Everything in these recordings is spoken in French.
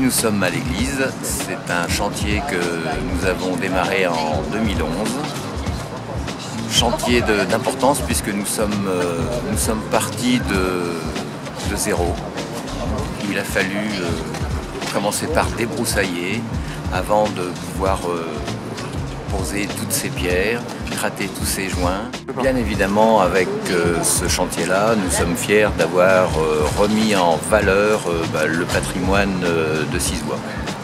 nous sommes à l'église. C'est un chantier que nous avons démarré en 2011. Chantier d'importance puisque nous sommes partis de zéro. Il a fallu commencer par débroussailler avant de pouvoir poser toutes ces pierres, gratter tous ces joints. Bien évidemment, avec ce chantier-là, nous sommes fiers d'avoir remis en valeur le patrimoine de Cizeaux.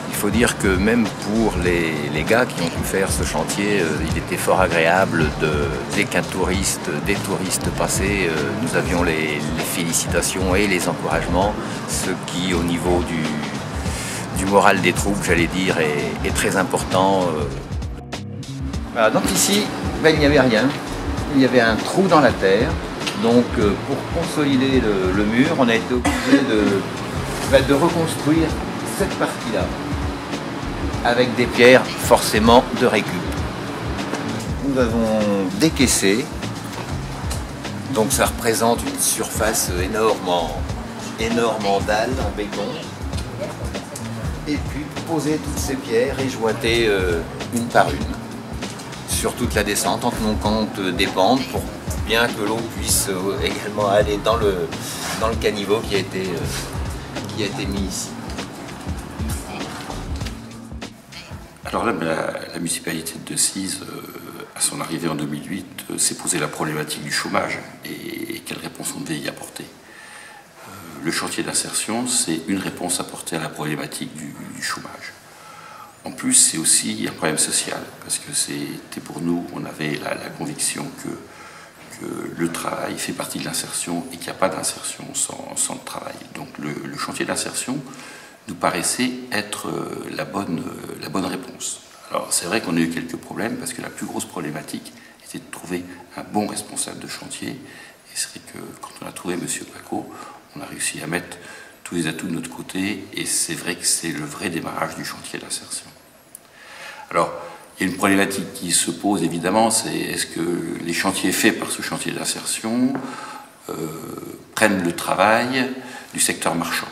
Il faut dire que même pour les gars qui ont pu faire ce chantier, il était fort agréable dès qu'un touriste, des touristes passaient, nous avions les félicitations et les encouragements, ce qui au niveau du moral des troupes, j'allais dire, est très important. Voilà, donc ici, il n'y avait rien. Il y avait un trou dans la terre. Donc pour consolider le mur, on a été obligé de reconstruire cette partie-là avec des pierres forcément de récup. Nous avons décaissé. Donc ça représente une surface énorme en dalles, en béton. Et puis poser toutes ces pierres et jointer une par une sur toute la descente en tenant compte des pentes pour bien que l'eau puisse également aller dans le caniveau qui a été mis ici. Alors là, la municipalité de Decize, à son arrivée en 2008, s'est posé la problématique du chômage et quelle réponse on devait y apporter. Le chantier d'insertion, c'est une réponse apportée à la problématique du chômage. En plus, c'est aussi un problème social, parce que c'était pour nous, on avait la conviction que le travail fait partie de l'insertion et qu'il n'y a pas d'insertion sans le travail. Donc le chantier d'insertion nous paraissait être la bonne réponse. Alors c'est vrai qu'on a eu quelques problèmes, parce que la plus grosse problématique était de trouver un bon responsable de chantier. Et c'est vrai que quand on a trouvé M. Paco, on a réussi à mettre tous les atouts de notre côté, et c'est vrai que c'est le vrai démarrage du chantier d'insertion. Alors, il y a une problématique qui se pose évidemment, c'est est-ce que les chantiers faits par ce chantier d'insertion prennent le travail du secteur marchand?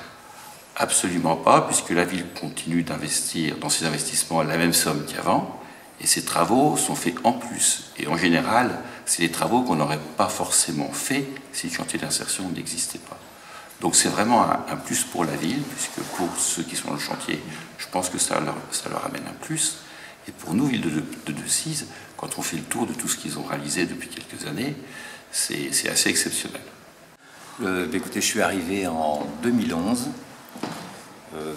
Absolument pas, puisque la ville continue d'investir dans ses investissements la même somme qu'avant, et ces travaux sont faits en plus. Et en général, c'est des travaux qu'on n'aurait pas forcément faits si le chantier d'insertion n'existait pas. Donc c'est vraiment un plus pour la ville, puisque pour ceux qui sont dans le chantier, je pense que ça leur amène un plus. Et pour nous, ville de Decize, quand on fait le tour de tout ce qu'ils ont réalisé depuis quelques années, c'est assez exceptionnel. Écoutez, je suis arrivé en 2011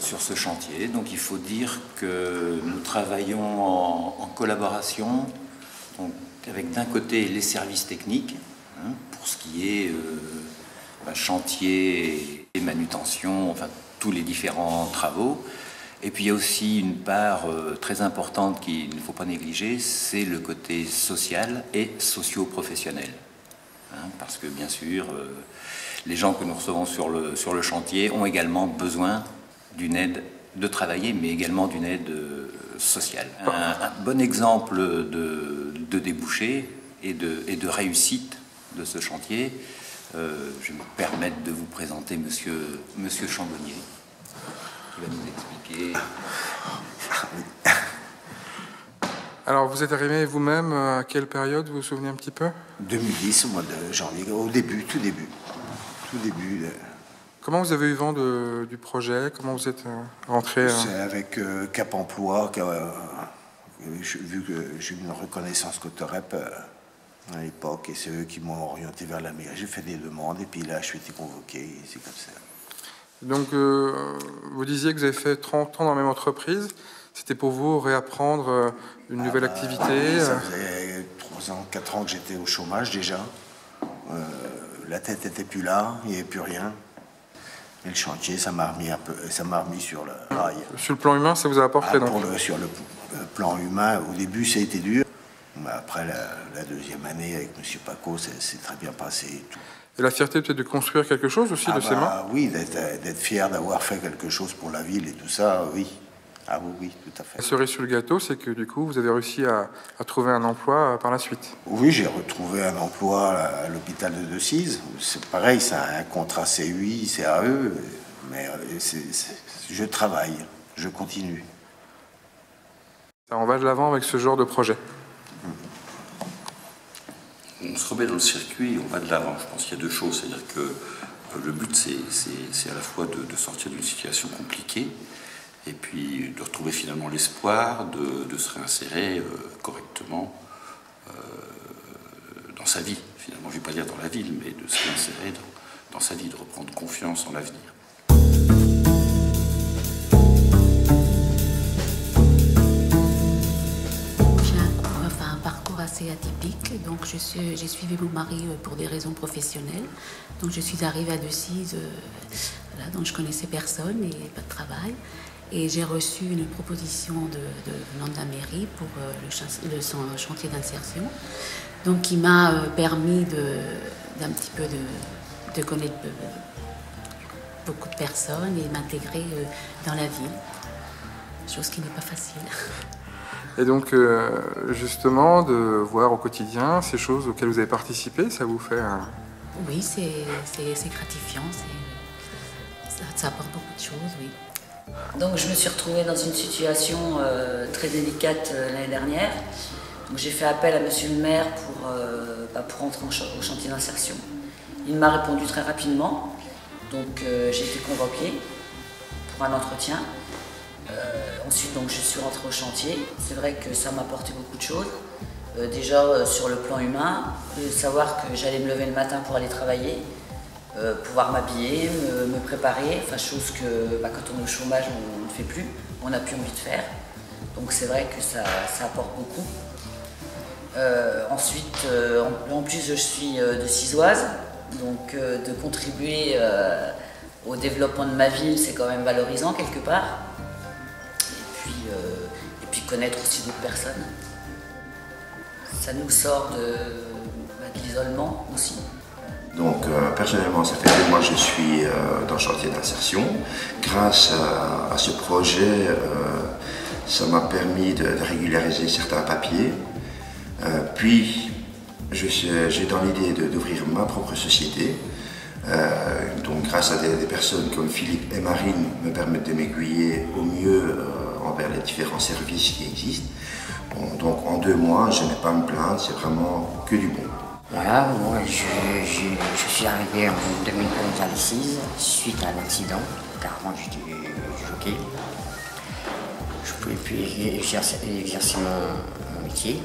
sur ce chantier, donc il faut dire que nous travaillons en collaboration donc, avec d'un côté les services techniques, pour ce qui est chantier et manutention, enfin tous les différents travaux. Et puis il y a aussi une part très importante qu'il ne faut pas négliger, c'est le côté social et socio-professionnel. Parce que bien sûr, les gens que nous recevons sur le chantier ont également besoin d'une aide de travailler, mais également d'une aide sociale. Un bon exemple de débouché et de réussite de ce chantier, je vais me permettre de vous présenter Monsieur Chambonnier, qui va nous expliquer. Alors, vous êtes arrivé vous-même à quelle période, vous vous souvenez un petit peu? 2010, au mois de janvier, au début, tout début. Comment vous avez eu vent du projet? Comment vous êtes rentré? C'est avec Cap Emploi, vu que j'ai eu une reconnaissance Cotorep à l'époque, et c'est eux qui m'ont orienté vers la mairie. J'ai fait des demandes, et puis là, je suis été convoqué, et c'est comme ça. Donc, vous disiez que vous avez fait 30 ans dans la même entreprise. C'était pour vous réapprendre une nouvelle activité? Oui, ça faisait 3 ans, 4 ans que j'étais au chômage déjà. La tête n'était plus là, il n'y avait plus rien. Et le chantier, ça m'a remis sur le rail. Sur le plan humain, ça vous a apporté donc? Sur le plan humain, au début, ça a été dur. Mais après la deuxième année avec M. Paco, c'est très bien passé. Et tout. Et la fierté peut-être de construire quelque chose aussi de ses mains? Oui, d'être fier d'avoir fait quelque chose pour la ville et tout ça, oui. Ah oui, tout à fait. La cerise sur le gâteau, c'est que du coup, vous avez réussi à trouver un emploi par la suite. Oui, j'ai retrouvé un emploi à l'hôpital de Decize. C'est pareil, c'est un contrat CUI, CAE, mais je travaille. je continue. On va de l'avant avec ce genre de projet. On se remet dans le circuit et on va de l'avant. Je pense qu'il y a deux choses. C'est-à-dire que le but, c'est à la fois de sortir d'une situation compliquée et puis de retrouver finalement l'espoir de se réinsérer correctement dans sa vie. Finalement, je ne vais pas dire dans la ville, mais de se réinsérer dans sa vie, de reprendre confiance en l'avenir. Assez atypique, donc j'ai suivi mon mari pour des raisons professionnelles, donc je suis arrivée à Decize, voilà, donc je connaissais personne et pas de travail, et j'ai reçu une proposition venant de la mairie pour le chantier d'insertion, donc qui m'a permis d'un petit peu de connaître beaucoup de personnes et m'intégrer dans la ville, chose qui n'est pas facile. Et donc, justement, de voir au quotidien ces choses auxquelles vous avez participé, ça vous fait un... Oui, c'est gratifiant, ça apporte beaucoup de choses, oui. Donc je me suis retrouvée dans une situation très délicate l'année dernière. Donc j'ai fait appel à monsieur le maire pour entrer au chantier d'insertion. Il m'a répondu très rapidement, donc j'ai été convoquée pour un entretien. Ensuite, donc, je suis rentrée au chantier. C'est vrai que ça m'a apporté beaucoup de choses. Déjà, sur le plan humain, de savoir que j'allais me lever le matin pour aller travailler, pouvoir m'habiller, me préparer, enfin, chose que quand on est au chômage, on ne fait plus, on n'a plus envie de faire. Donc c'est vrai que ça apporte beaucoup. Ensuite, en plus, je suis de Cizoise, donc de contribuer au développement de ma ville, c'est quand même valorisant quelque part. Et puis connaître aussi d'autres personnes. Ça nous sort de l'isolement aussi. Donc personnellement, ça fait 2 mois que je suis dans le chantier d'insertion. Grâce à ce projet, ça m'a permis de régulariser certains papiers. Puis j'ai dans l'idée d'ouvrir ma propre société. Donc grâce à des personnes comme Philippe et Marine me permettent de m'aiguiller au mieux envers les différents services qui existent. Bon, donc en 2 mois, je n'ai pas à me plaindre, c'est vraiment que du bon. Voilà, moi je suis arrivé en 2011 à Decize suite à l'accident, car moi j'étais jockey. Je ne pouvais plus exercer mon métier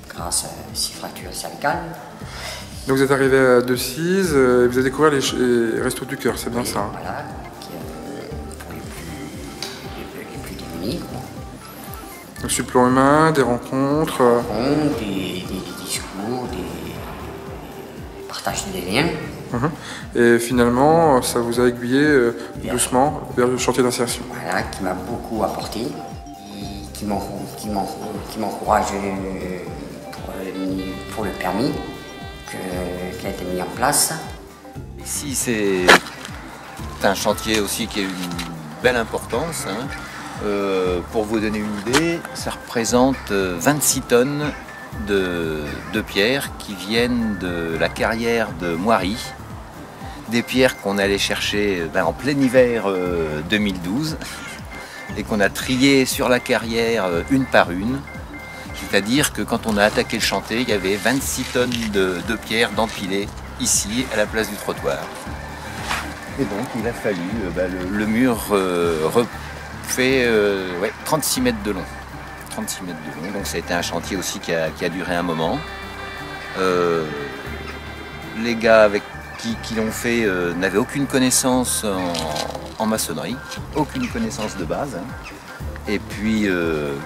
grâce à 6 fractures cervicales. Donc vous êtes arrivé à Decize et vous avez découvert les Restos du Cœur, c'est bien ça, hein? Voilà, pour les plus démunis. Donc sur le plan humain, des rencontres... Des discours, des partages de liens. Et finalement, ça vous a aiguillé doucement vers le chantier d'insertion. Voilà, qui m'a beaucoup apporté, et qui m'encourage pour le permis qui a été mis en place. Ici, c'est un chantier aussi qui a une belle importance, hein. Pour vous donner une idée, ça représente 26 tonnes de pierres qui viennent de la carrière de Moiry, des pierres qu'on allait chercher en plein hiver 2012 et qu'on a triées sur la carrière une par une. C'est-à-dire que quand on a attaqué le chantier, il y avait 26 tonnes de pierres d'empilées ici à la place du trottoir. Et donc il a fallu, le mur fait 36 mètres de long. 36 mètres de long, donc ça a été un chantier aussi qui a duré un moment. Les gars qui l'ont fait n'avaient aucune connaissance en maçonnerie, aucune connaissance de base. Et puis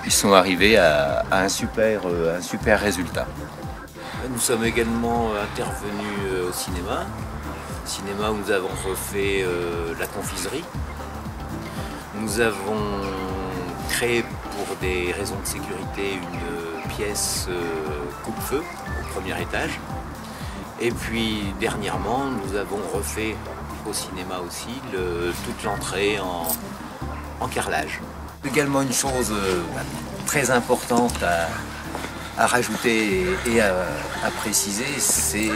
ils sont arrivés à un super résultat. Nous sommes également intervenus au cinéma où nous avons refait la confiserie. Nous avons créé pour des raisons de sécurité une pièce coupe-feu au premier étage. Et puis dernièrement, nous avons refait au cinéma aussi toute l'entrée en carrelage. Également une chose très importante à rajouter et à préciser, c'est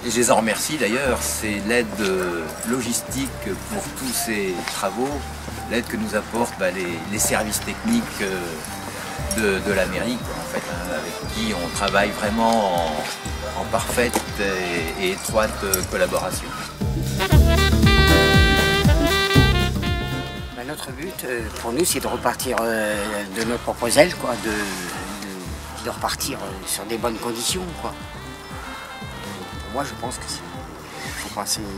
Et je les en remercie d'ailleurs, c'est l'aide logistique pour tous ces travaux, l'aide que nous apportent les services techniques de la mairie, en fait, hein, avec qui on travaille vraiment en parfaite et étroite collaboration. Notre but, pour nous, c'est de repartir de notre propre aile, quoi, de repartir sur des bonnes conditions, quoi. Pour moi, je pense que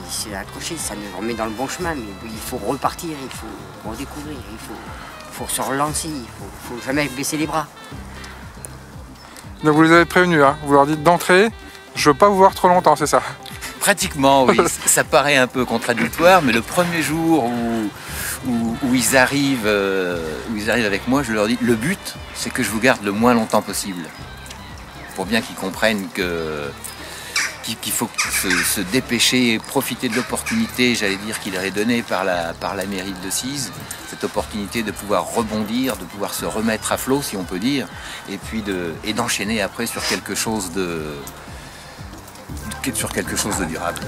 c'est accroché, ça nous remet dans le bon chemin, mais il faut repartir, il faut redécouvrir, il faut se relancer, il faut jamais baisser les bras. Donc vous les avez prévenus, hein, vous leur dites d'entrer, je veux pas vous voir trop longtemps, c'est ça? Pratiquement, oui. Ça paraît un peu contradictoire, mais le premier jour où ils arrivent avec moi, je leur dis, le but, c'est que je vous garde le moins longtemps possible. Pour bien qu'ils comprennent qu'il faut se dépêcher et profiter de l'opportunité, j'allais dire, qui leur est donnée par la mairie de Decize, cette opportunité de pouvoir rebondir, de pouvoir se remettre à flot, si on peut dire, et puis d'enchaîner après sur quelque chose de durable.